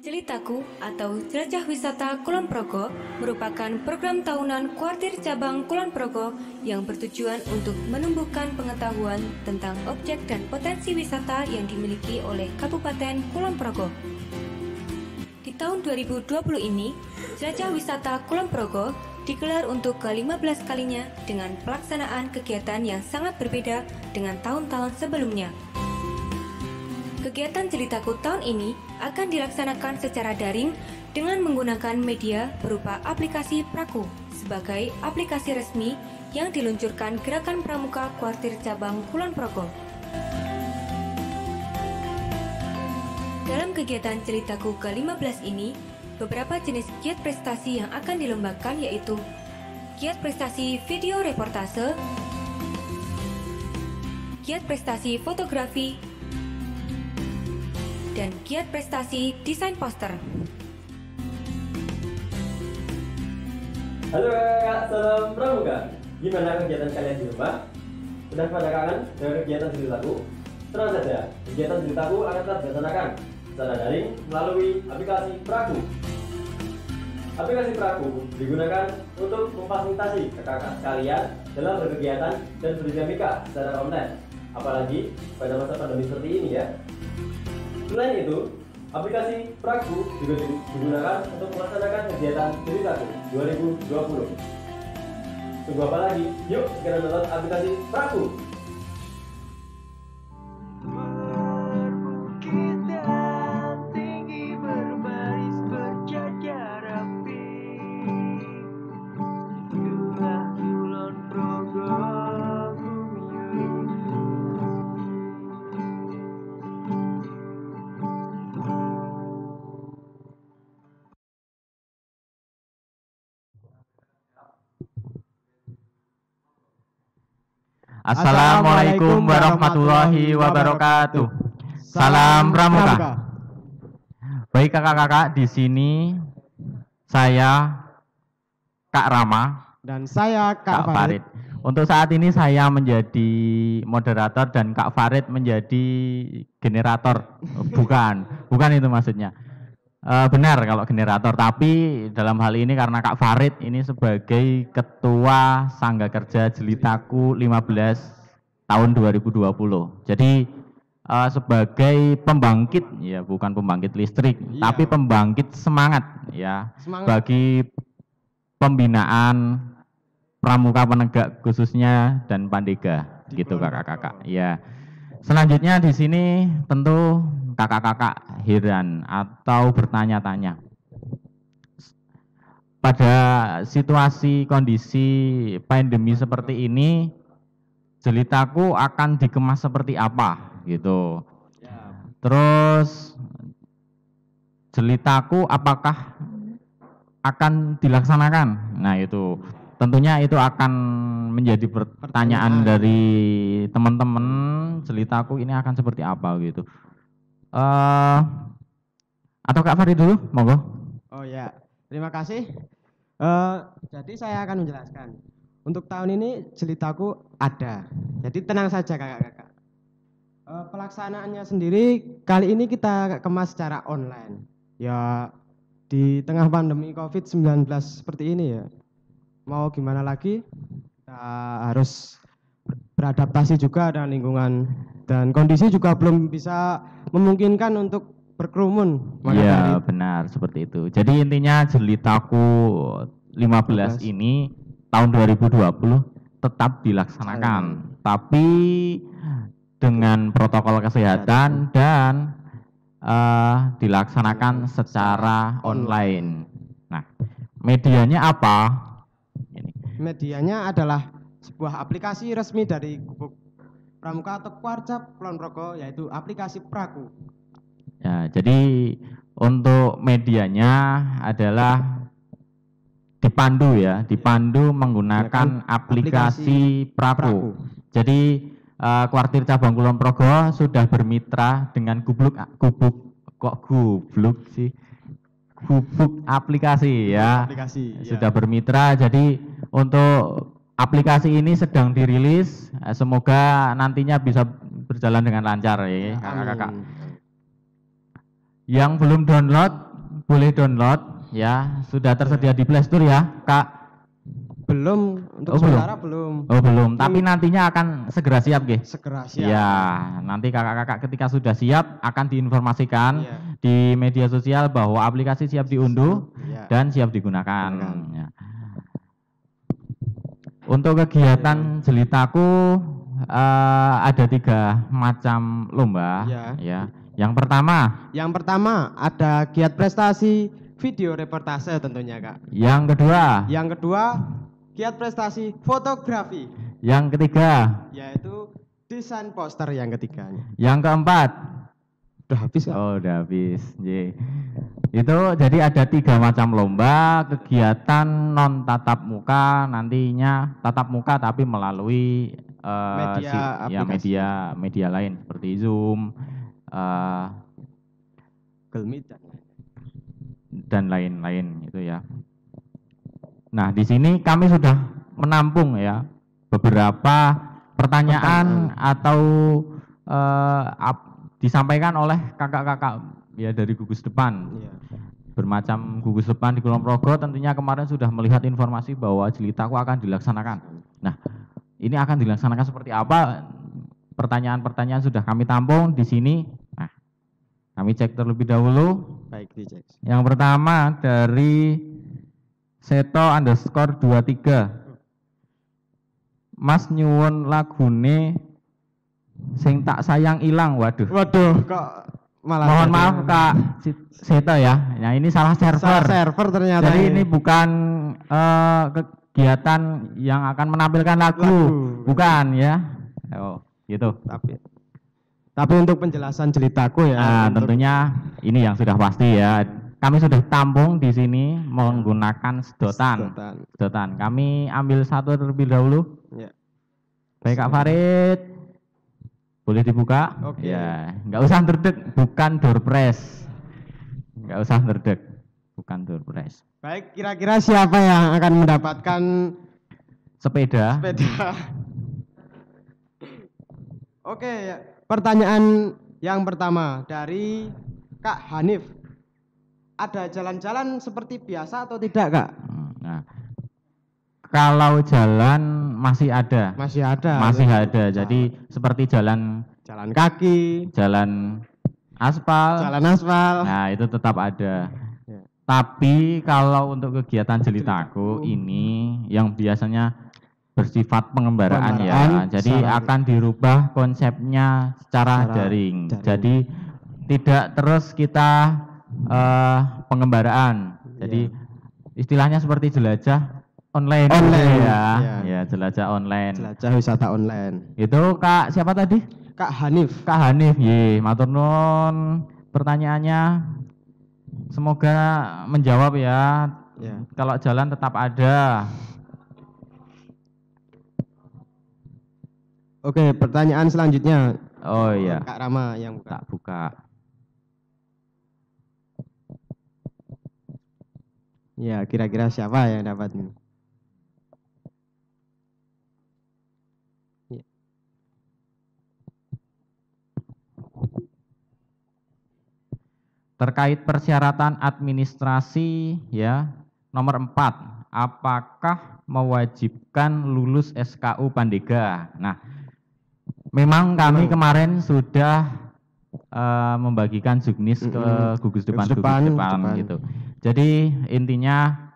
Jelitaku atau Jelajah Wisata Kulon Progo merupakan program tahunan Kuartir Cabang Kulon Progo yang bertujuan untuk menumbuhkan pengetahuan tentang objek dan potensi wisata yang dimiliki oleh Kabupaten Kulon Progo. Di tahun 2020 ini, Jelajah Wisata Kulon Progo digelar untuk ke-15 kalinya dengan pelaksanaan kegiatan yang sangat berbeda dengan tahun-tahun sebelumnya. Kegiatan Jelitaku tahun ini akan dilaksanakan secara daring dengan menggunakan media berupa aplikasi Praku sebagai aplikasi resmi yang diluncurkan Gerakan Pramuka Kuartir Cabang Kulon Progo. Dalam kegiatan Jelitaku ke-15 ini, beberapa jenis giat prestasi yang akan dilombakan yaitu giat prestasi video reportase, giat prestasi fotografi, dan giat prestasi desain poster. Halo kakak, salam pramuka. Gimana kegiatan kalian di rumah? Sudah pada kangen dengan kegiatan Jelitaku? Tenang saja, kegiatan Jelitaku akan tetap dilaksanakan secara daring melalui aplikasi Praku. Aplikasi Praku digunakan untuk memfasilitasi kakak-kakak sekalian dalam berkegiatan dan berdinamika secara online, apalagi pada masa pandemi seperti ini ya. Selain itu, aplikasi Praku juga digunakan untuk melaksanakan kegiatan Jelitaku 2020. Tunggu apa lagi? Yuk segera download aplikasi Praku. Assalamualaikum warahmatullahi wabarakatuh. Salam pramuka. Baik kakak-kakak, di sini saya Kak Rama dan saya Kak Farid. Untuk saat ini saya menjadi moderator dan Kak Farid menjadi generator. Bukan itu maksudnya. Benar kalau generator, tapi dalam hal ini karena Kak Farid ini sebagai Ketua Sangga Kerja Jelitaku 15 tahun 2020. Jadi sebagai pembangkit, ya bukan pembangkit listrik, iya, tapi pembangkit semangat ya bagi pembinaan pramuka penegak khususnya dan Pandega gitu kakak-kakak. Ya. Selanjutnya di sini tentu kakak-kakak heran atau bertanya-tanya. Pada situasi kondisi pandemi seperti ini, Jelitaku akan dikemas seperti apa gitu. Terus Jelitaku apakah akan dilaksanakan? Nah itu tentunya itu akan menjadi pertanyaan dari teman-teman. Jelitaku ini akan seperti apa gitu. Atau Kak Farid dulu, monggo. Oh ya, terima kasih. Jadi saya akan menjelaskan. Untuk tahun ini Jelitaku ada. Jadi tenang saja kakak-kakak. Pelaksanaannya sendiri kali ini kita kemas secara online. Ya di tengah pandemi COVID-19 seperti ini ya. Mau gimana lagi? Kita harus beradaptasi juga dengan lingkungan dan kondisi juga belum bisa memungkinkan untuk berkerumun. Iya benar seperti itu. Jadi intinya Jelitaku 15 ini tahun 2020 tetap dilaksanakan, tapi dengan protokol kesehatan dan dilaksanakan secara online. Nah, medianya apa? Medianya adalah sebuah aplikasi resmi dari Gubuk Pramuka atau Kuarcap Kulon Progo, yaitu aplikasi Praku. Ya, jadi untuk medianya adalah dipandu ya, dipandu menggunakan aplikasi Praku. Jadi Kuartir Cabang Kulon Progo sudah bermitra dengan Gubuk aplikasi ya. Sudah bermitra. Jadi untuk aplikasi ini sedang dirilis, semoga nantinya bisa berjalan dengan lancar ya kakak-kakak. Yang belum download boleh download ya, sudah tersedia di Play Store ya, Kak. Belum, untuk Oh, belum. sementara belum. Oh, belum, tapi nantinya akan segera siap, nggih. Segera siap. Ya, nanti kakak-kakak ketika sudah siap akan diinformasikan Iya. di media sosial bahwa aplikasi siap diunduh Iya. dan siap digunakan. Gunakan. Ya. Untuk kegiatan jelitaku ada 3 macam lomba. Iya. Ya. Yang pertama ada giat prestasi video reportase tentunya, Kak. yang kedua, Yang kedua, giat prestasi fotografi, yang ketiga, yaitu desain poster yang ketiganya. yang keempat. Udah habis, Kak? Oh, udah habis. Ye. Itu jadi ada 3 macam lomba, kegiatan non tatap muka, nantinya tatap muka tapi melalui Media ya aplikasi. media lain seperti Zoom Google Meet. dan lain-lain itu ya. Nah, di sini kami sudah menampung ya beberapa pertanyaan atau disampaikan oleh kakak-kakak ya dari gugus depan. Iya. Bermacam gugus depan di Kulon Progo tentunya kemarin sudah melihat informasi bahwa jelitaku akan dilaksanakan. Nah, ini akan dilaksanakan seperti apa? Pertanyaan-pertanyaan sudah kami tampung di sini. Nah, kami cek terlebih dahulu. Baik, dicek. Yang pertama dari Seto_23. Mas nyuwun lagune sing tak sayang ilang. Waduh. Waduh, kok malah Mohon jadi- maaf Kak Seto ya. Nah, ini salah server. Salah server ternyata. Jadi ini bukan kegiatan yang akan menampilkan lagu. Lagu. Bukan ya. Oh, gitu. Tapi untuk penjelasan jelitaku ya. Nah, untuk- tentunya ini yang sudah pasti ya. Kami sudah tampung di sini menggunakan sedotan. Sedotan. Kami ambil satu terlebih dahulu. Ya. Baik Kak Farid. Boleh dibuka? Oke. Ya, nggak usah terdek, bukan door press. Nggak usah terdek, bukan door press. Baik, kira-kira siapa yang akan mendapatkan Sepeda. sepeda? Oke, ya. Pertanyaan yang pertama dari Kak Hanif. Ada jalan-jalan seperti biasa atau tidak, Kak? Nah, kalau jalan masih ada. Masih ada. Masih ada. Jadi seperti jalan Jalan kaki, jalan aspal. jalan aspal. Nah, itu tetap ada. Ya. Tapi kalau untuk kegiatan jelitaku ini yang biasanya bersifat pengembaraan ya. Pengembaraan Jadi secara- akan dirubah konsepnya secara Secara daring. daring. Jadi tidak terus kita pengembaraan. Jadi istilahnya seperti jelajah online, Online, ya. iya. Ya, jelajah online. Jelajah wisata online. Itu Kak siapa tadi? Kak Hanif. Kak Hanif, ye, matur nuwun pertanyaannya. Semoga menjawab ya. Ya. Kalau jalan tetap ada. Oke, pertanyaan selanjutnya. Oh iya, Kak Rama yang buka. tak buka. Ya, kira-kira siapa yang dapat ini? Ya. Terkait persyaratan administrasi ya, nomor 4, apakah mewajibkan lulus SKU Pandega? Nah, memang kami kemarin sudah membagikan juknis ke gugus depan gitu. Jadi intinya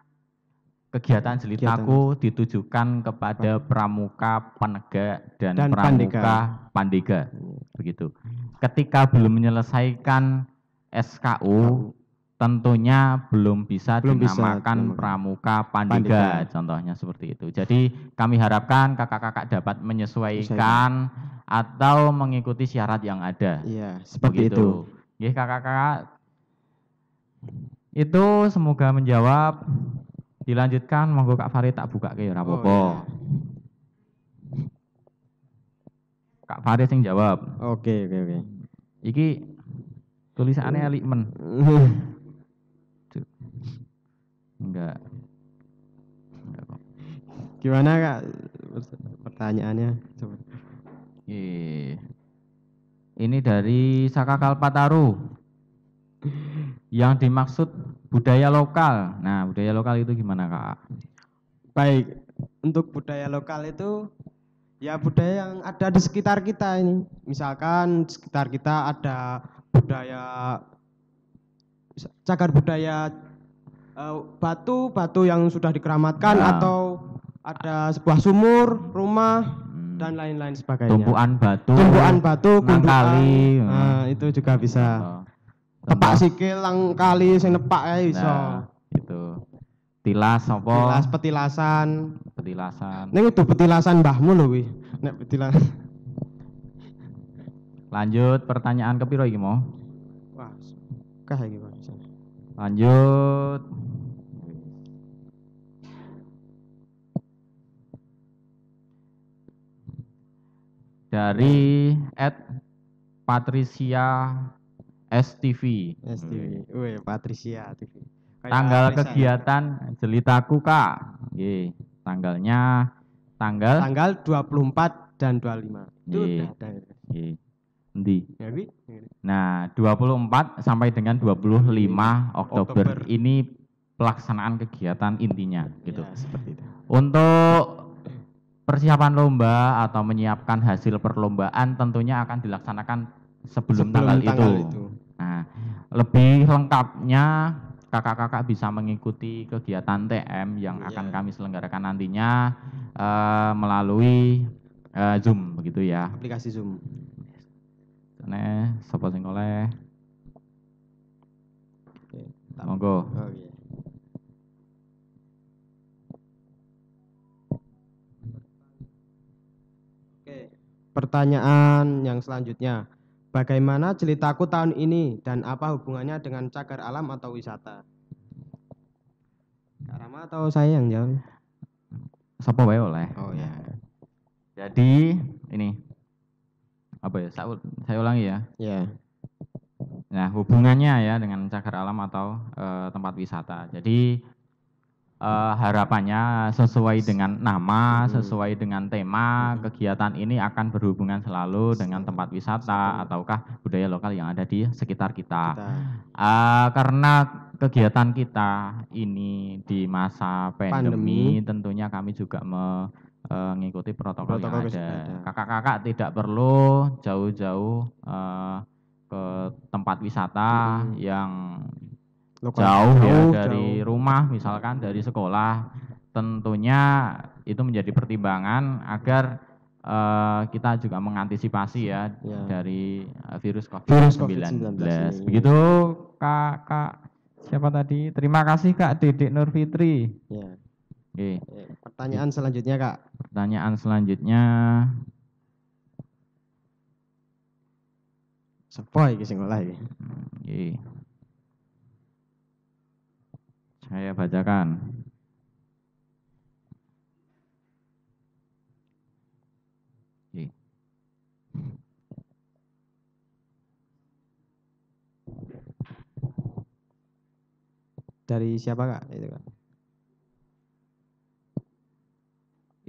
kegiatan jelitaku ditujukan kepada pramuka, penegak dan pramuka pandega. Begitu. Ketika belum menyelesaikan SKU tentunya belum bisa dinamakan pramuka pandega, contohnya seperti itu. Jadi kami harapkan kakak-kakak dapat menyesuaikan atau mengikuti syarat yang ada. Iya, seperti itu. Nggih kakak-kakak. Itu semoga menjawab. Dilanjutkan monggo Kak Farid tak buka ke ora apa-apa. Kak Farid sing jawab. Oke. Iki tulisannya elik men. Enggak kok. Gimana Kak pertanyaannya? Coba. Ini dari Saka Kalpataru. Yang dimaksud budaya lokal. Nah, budaya lokal itu gimana, Kak? Baik, untuk budaya lokal itu ya budaya yang ada di sekitar kita ini. Misalkan di sekitar kita ada budaya cagar budaya batu yang sudah dikeramatkan Ya. atau ada sebuah sumur, rumah dan lain-lain sebagainya. Tumpuan batu, Gundukan, kali. nah, itu juga bisa. Tepak sikil lang kali sing nepak ae iso. Nah, itu. Tilas apa? Tilas petilasan. Petilasan. Ning kudu petilasan mbahmu lho kuwi. Nek petilasan. Lanjut pertanyaan kepiro iki mau? Wah, kah iki Pak. Lanjut. Dari @Patricia STV. STV. Wih, Patricia TV. Kayak Tanggal Patricia. kegiatan jelitaku, Kak. Nggih, tanggal 24 dan 25. Itu Nggih. udah ada. nggih. Endi? Ya kuwi. Nah, 24 sampai dengan 25 Oktober. Oktober. Ini pelaksanaan kegiatan intinya gitu. Ya, seperti itu. Untuk persiapan lomba atau menyiapkan hasil perlombaan tentunya akan dilaksanakan sebelum tanggal itu. Nah, lebih lengkapnya kakak-kakak bisa mengikuti kegiatan TM yang akan kami selenggarakan nantinya melalui Zoom begitu ya. Aplikasi Zoom. Sapa sing oleh? Oke, Monggo. Oh iya. Oke, pertanyaan yang selanjutnya. Bagaimana jelitaku tahun ini dan apa hubungannya dengan cagar alam atau wisata? Kak Rama atau saya yang jawab? Sapa wae oleh. Oh ya. Jadi ini apa ya? Saya ulangi ya. Ya. Nah, hubungannya ya dengan cagar alam atau tempat wisata. Jadi harapannya sesuai dengan nama, sesuai dengan tema, kegiatan ini akan berhubungan selalu dengan tempat wisata ataukah budaya lokal yang ada di sekitar kita. Karena kegiatan kita ini di masa pandemi, tentunya kami juga mengikuti protokol yang ada. Kakak-kakak tidak perlu jauh-jauh ke tempat wisata yang jauh ya dari rumah, misalkan dari sekolah. Tentunya itu menjadi pertimbangan agar kita juga mengantisipasi ya dari virus COVID-19. Begitu Kak siapa tadi? Terima kasih Kak Dedek Nur Fitri. Ya. Oke. Pertanyaan selanjutnya Kak. Pertanyaan selanjutnya. Sepo iki sing olah iki. Oke. Saya bacakan. Oke. Dari siapa Kak? Itu Kak.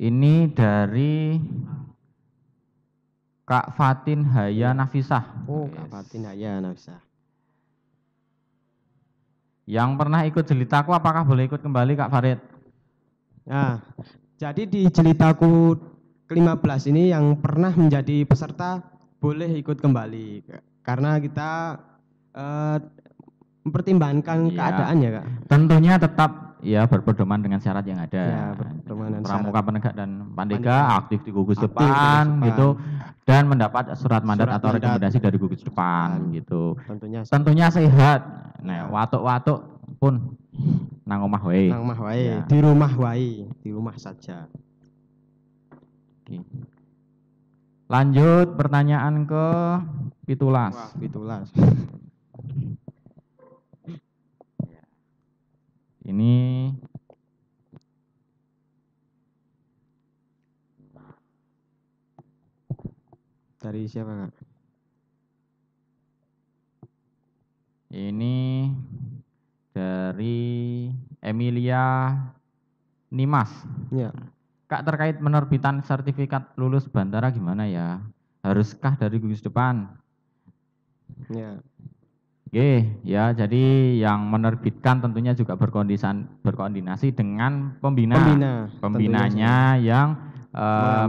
Ini dari Kak Fatin Haya Nafisah. Oh, Kak Fatin Haya Nafisah. Yang pernah ikut jelitaku apakah boleh ikut kembali Kak Farid? Nah, jadi di jelitaku ke-15 ini yang pernah menjadi peserta boleh ikut kembali karena kita mempertimbangkan keadaan ya Kak. Tentunya tetap ya berpedoman dengan syarat yang ada. Ya, berpedoman dengan Pramuka Penegak dan Pandega aktif di gugus depan gitu dan mendapat surat mandat atau rekomendasi dari gugus depan gitu. Tentunya sehat. Nah, watuk-watuk pun nang omah wae. Nang omah wae, di rumah wae, di rumah saja. Oke. Lanjut pertanyaan ke 17. Wah, 17. Ini dari siapa Kak? Ini dari Emilia Nimas. Ya. Kak, terkait penerbitan sertifikat lulus Bantara gimana ya? Haruskah dari gugus depan? Ya. Oke, ya jadi yang menerbitkan tentunya juga berkoordinasi dengan pembinanya yang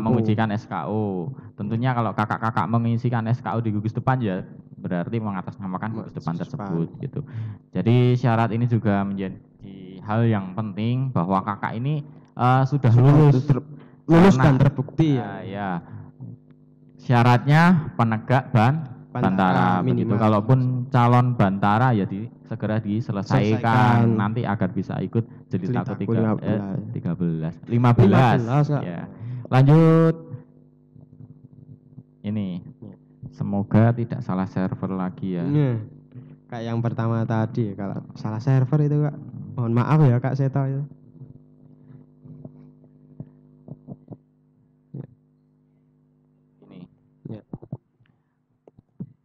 mengujikan SKU. Tentunya kalau kakak-kakak mengisikan SKU di gugus depan ya berarti mengatasnamakan gugus depan tersebut gitu. Jadi syarat ini juga menjadi hal yang penting bahwa kakak ini sudah lulus dan terbukti ya. ya. Syaratnya penegak Bantara begitu. minimal. Kalaupun calon Bantara ya segera diselesaikan nanti agar bisa ikut Jelitaku 15. 15 ya. Lanjut. Ini semoga tidak salah server lagi ya. Kayak yang pertama tadi, kalau salah server itu Kak, mohon maaf ya Kak Seto itu. Ini. Ya.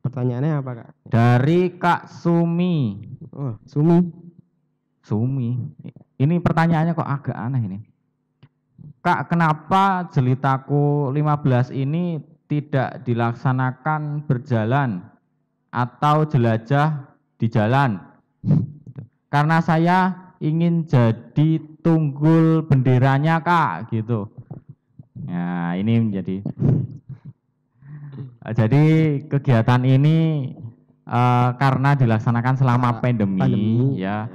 Pertanyaannya apa Kak? Dari Kak Sumi. Oh, Sumi. Ini pertanyaannya kok agak aneh ini. Kak, kenapa Jelitaku 15 ini tidak dilaksanakan berjalan atau jelajah di jalan? Karena saya ingin jadi tunggul benderanya Kak, gitu. Nah, ini menjadi jadi kegiatan ini karena dilaksanakan selama pandemi ya.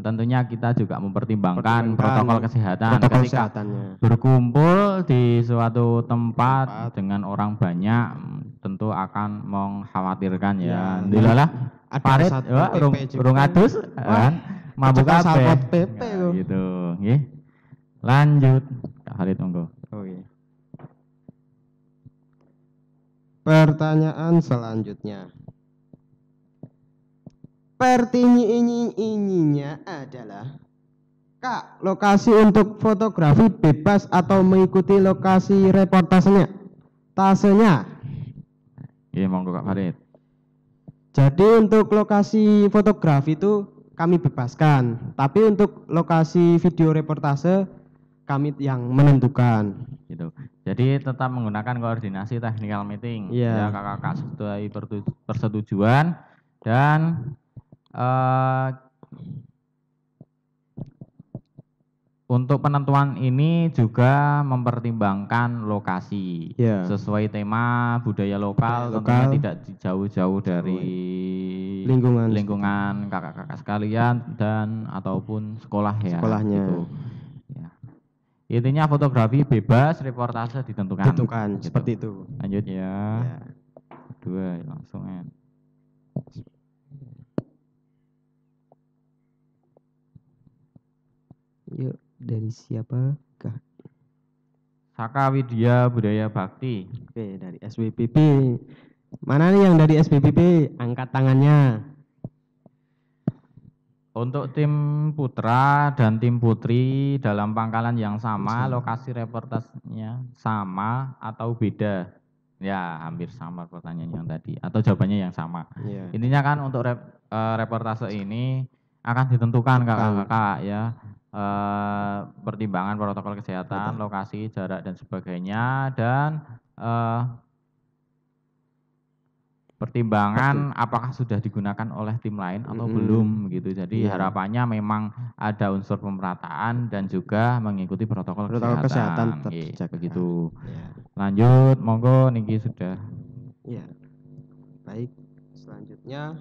Tentunya kita juga mempertimbangkan protokol kesehatan ketika berkumpul di suatu tempat dengan orang banyak tentu akan mengkhawatirkan ya. Dilalah parit urung adus kan mabuk kabeh gitu nggih. Lanjut Kak Khalid monggo. Pertanyaan selanjutnya. Pertanyaannya adalah, Kak, lokasi untuk fotografi bebas atau mengikuti lokasi reportasenya? Iya, monggo Kak Farid. Jadi untuk lokasi fotografi itu kami bebaskan, tapi untuk lokasi video reportase kami yang menentukan. Gitu. Jadi tetap menggunakan koordinasi technical meeting. Ya, kakak-kakak sesuai persetujuan dan untuk penentuan ini juga mempertimbangkan lokasi sesuai tema budaya lokal. Tentunya tidak jauh-jauh dari lingkungan kakak-kakak sekalian dan ataupun sekolah ya. Sekolahnya. Gitu. Ya. Intinya fotografi bebas, reportase ditentukan. Gitu. Seperti itu. Lanjut ya. Kedua langsung ya. Yuk, dari siapa? Saka Widya Budaya Bakti. Oke, dari SBPP. Mana nih yang dari SBPP? Angkat tangannya. Untuk tim putra dan tim putri dalam pangkalan yang sama, lokasi reportasnya sama atau beda? Ya, hampir sama pertanyaan yang tadi. Atau jawabannya yang sama. Intinya kan untuk reportase ini akan ditentukan kakak-kakak ya. Pertimbangan protokol kesehatan, lokasi, jarak dan sebagainya dan pertimbangan apakah sudah digunakan oleh tim lain atau belum gitu. Jadi harapannya memang ada unsur pemerataan dan juga mengikuti protokol kesehatan begitu. Lanjut, monggo niki sudah. Iya. Baik, selanjutnya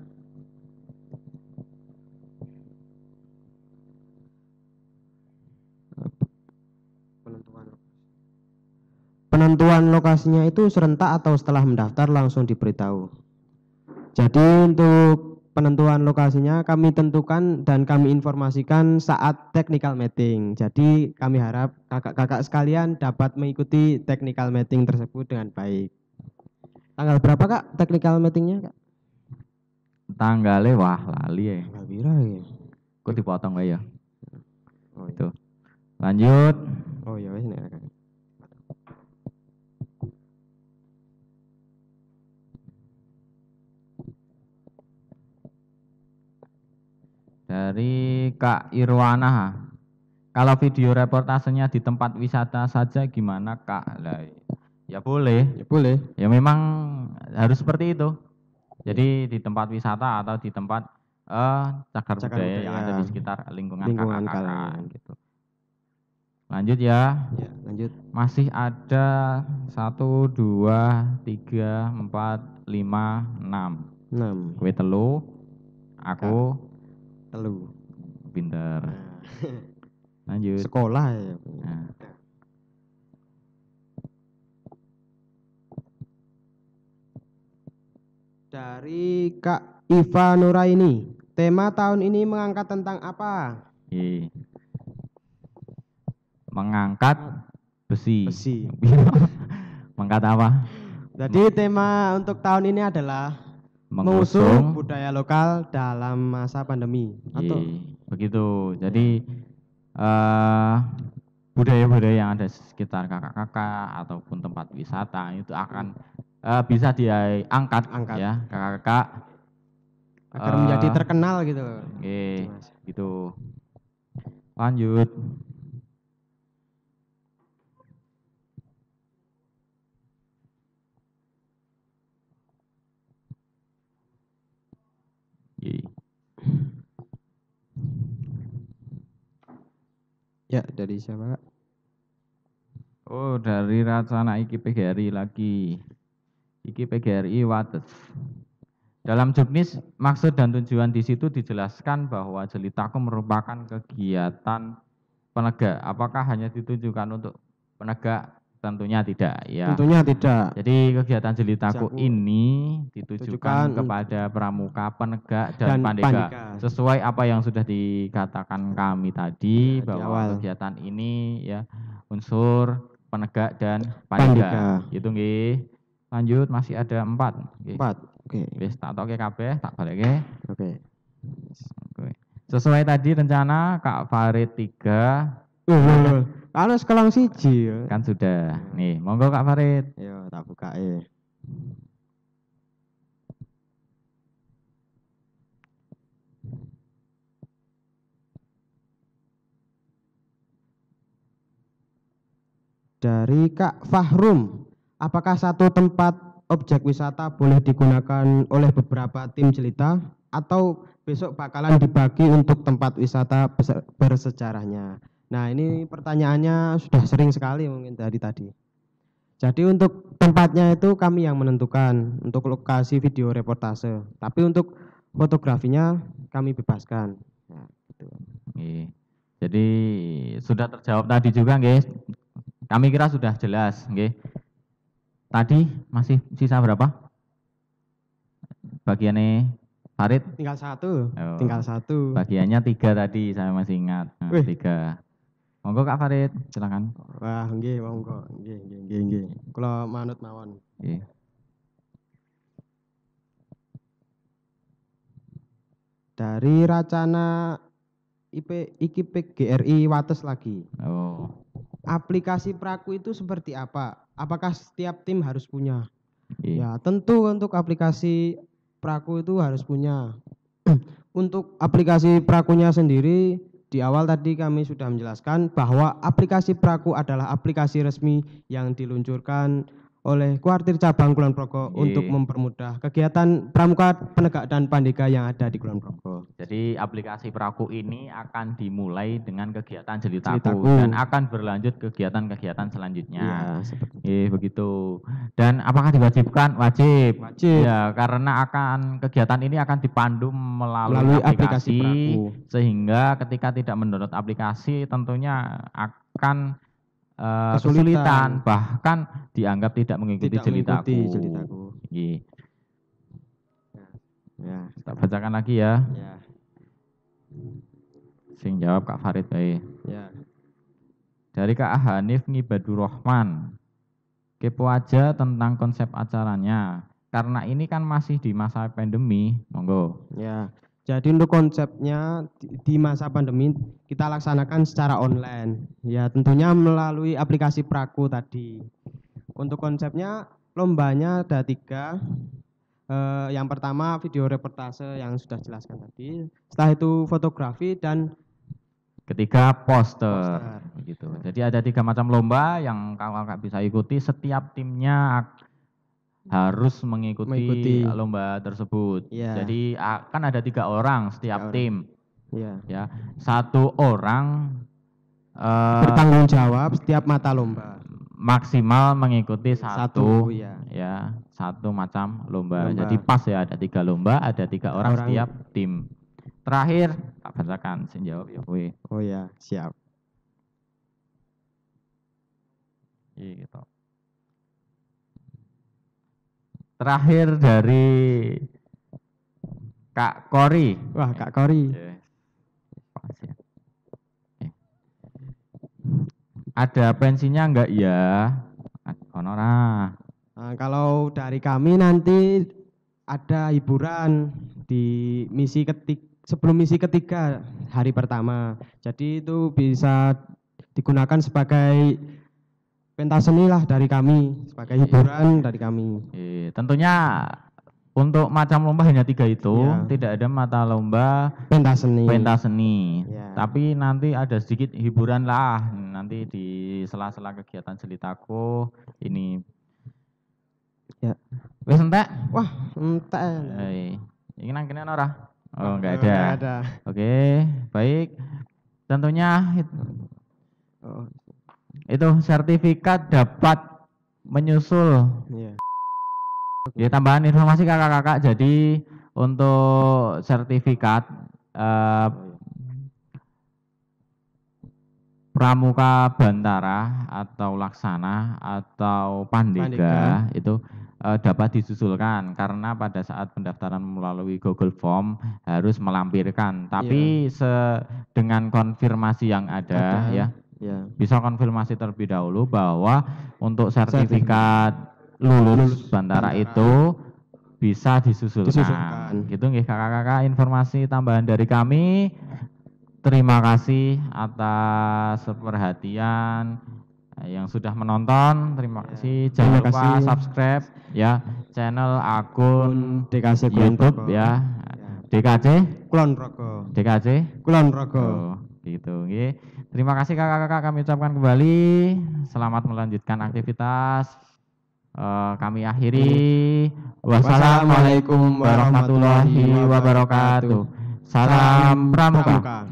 penentuan lokasinya itu serentak atau setelah mendaftar langsung diberitahu. Jadi untuk penentuan lokasinya kami tentukan dan kami informasikan saat technical meeting. Jadi kami harap kakak-kakak sekalian dapat mengikuti technical meeting tersebut dengan baik. Tanggal berapa Kak technical meetingnya Kak? Tanggalnya wah lali ya. Tanggal pira ya? Kok dipotong ya? Oh itu. Lanjut. Oh ya wis nek. Dari Kak Irwana, kalau video reportasenya di tempat wisata saja gimana Kak? Lah, ya boleh. Ya boleh. Ya memang harus seperti itu. Jadi di tempat wisata atau di tempat cagar budaya yang ada di sekitar lingkungan Lingkungan kakak-kakak kalian. gitu. Lanjut ya. Ya, lanjut. Masih ada 1, 2, 3, 4, 5, 6. 6. Kowe telu, aku Telu. pinter. Nah, Lanjut. sekolah ya. Nah, Dari Kak Iva Nuraini, tema tahun ini mengangkat tentang apa? iya. Mengangkat besi. Besi. Mengangkat apa? Jadi tema untuk tahun ini adalah mengusung budaya lokal dalam masa pandemi. Atau begitu. Jadi budaya-budaya yang ada di sekitar kakak-kakak ataupun tempat wisata itu akan bisa diangkat ya kakak-kakak agar menjadi terkenal gitu. Gitu. Lanjut. Ya, dari siapa, Kak? Oh, dari Racana iki PGRI lagi. Iki PGRI Wates. Dalam juknis, maksud dan tujuan di situ dijelaskan bahwa jelitaku merupakan kegiatan penegak. Apakah hanya ditujukan untuk penegak? Tentunya tidak, ya. Tentunya tidak. Jadi kegiatan jelitaku ini ditujukan kepada pramuka, penegak, dan pandega. Sesuai apa yang sudah dikatakan kami tadi bahwa kegiatan ini ya unsur penegak dan pandega. Gitu nggih. Lanjut, masih ada 4. 4. Oke. Wis tak toke kabeh, tak baleke. Oke. Sesuai tadi rencana Kak Farid 3. Kalau sekolah siji Kan sudah. Nih, monggo Kak Farid. Yo, tak buka Dari Kak Fahrum, apakah satu tempat objek wisata boleh digunakan oleh beberapa tim jelita atau besok bakalan dibagi untuk tempat wisata bersejarahnya? Nah, ini pertanyaannya sudah sering sekali mungkin dari tadi. Jadi untuk tempatnya itu kami yang menentukan untuk lokasi video reportase, tapi untuk fotografinya kami bebaskan. Nah, gitu. Jadi sudah terjawab tadi juga, guys. Kami kira sudah jelas, nggih. Tadi masih sisa berapa? Bagiannya Farid? Tinggal 1. Tinggal 1. Bagiannya 3 tadi, saya masih ingat. 3. Monggo Kak Farid, silakan. Wah, nggih, monggo. Nggih. Kula manut mawon. Nggih. Dari Racana iki PGRI Wates lagi. Aplikasi Praku itu seperti apa? Apakah setiap tim harus punya? Ya, tentu untuk aplikasi Praku itu harus punya. Untuk aplikasi Prakunya sendiri, di awal tadi kami sudah menjelaskan bahwa aplikasi Praku adalah aplikasi resmi yang diluncurkan oleh Kuartir Cabang Kulon Progo untuk mempermudah kegiatan pramuka, penegak, dan pandega yang ada di Kulon Progo. Jadi aplikasi Praku ini akan dimulai dengan kegiatan jelitaku dan akan berlanjut kegiatan-kegiatan selanjutnya. Begitu. Dan apakah diwajibkan? Wajib. Ya, karena kegiatan ini akan dipandu melalui aplikasi Praku. Sehingga ketika tidak mendownload aplikasi tentunya akan kesulitan, bahkan dianggap tidak mengikuti jelitaku. Ya, kita bacakan lagi ya. Sing jawab Kak Farid bae. Dari Kak Hanif Ngibadur Rahman. Kepo aja tentang konsep acaranya. Karena ini kan masih di masa pandemi, monggo. Ya. Jadi untuk konsepnya di masa pandemi kita laksanakan secara online. Ya, tentunya melalui aplikasi Praku tadi. Untuk konsepnya lombanya ada 3. Yang pertama video reportase yang sudah jelaskan tadi. Setelah itu fotografi dan ketiga poster. Gitu. Jadi ada 3 macam lomba yang kakak bisa ikuti. Setiap timnya harus mengikuti Mengikuti. lomba tersebut. Iya. Jadi kan ada 3 orang setiap 3 orang. tim, Iya. ya. 1 orang Bertanggung jawab setiap mata lomba. maksimal mengikuti Satu, satu, ya. ya, 1 macam lomba. Lomba. Jadi pas ya, ada 3 lomba, ada 3 orang Orang. setiap tim. Terakhir, tak bacakan, sing jawab ya kowe. Oh ya, siap. Iya gitu. Terakhir dari Kak Kori. Wah, Kak Kori. Yes. Makasih ya. Oke. Ada pensinya enggak ya? Honora. Nah, kalau dari kami nanti ada hiburan di sebelum misi ketiga hari pertama. Jadi itu bisa digunakan sebagai pentas seni lah dari kami, sebagai hiburan dari kami. Tentunya untuk macam lomba hanya 3 itu, Ya. tidak ada mata lomba Pentas seni. pentas seni. Ya. Tapi nanti ada sedikit hiburan lah, nanti di sela-sela kegiatan Jelitaku ini. Ya. Wis entek? Wah, entek. Ini nang kene ora? Oh, enggak Nggak ada. ada. Oke, baik. Tentunya Oh, itu sertifikat dapat menyusul. iya. Ya, tambahan informasi kakak-kakak. Jadi untuk sertifikat pramuka bantara atau laksana atau pandega itu dapat disusulkan karena pada saat pendaftaran melalui Google Form harus melampirkan. Tapi dengan konfirmasi yang ada ya. Ya. Bisa konfirmasi terlebih dahulu bahwa untuk sertifikat lulus bantara itu bisa disusulkan. Gitu nggih kakak-kakak, informasi tambahan dari kami. Terima kasih atas perhatian yang sudah menonton. Terima kasih. Jangan lupa subscribe ya channel akun DKC YouTube ya. DKC Kulon Progo. DKC Kulon Progo. Oh, gitu nggih. Terima kasih kakak-kakak, kami ucapkan kembali selamat melanjutkan aktivitas. Kami akhiri. Wassalamualaikum warahmatullahi wabarakatuh. Salam pramuka.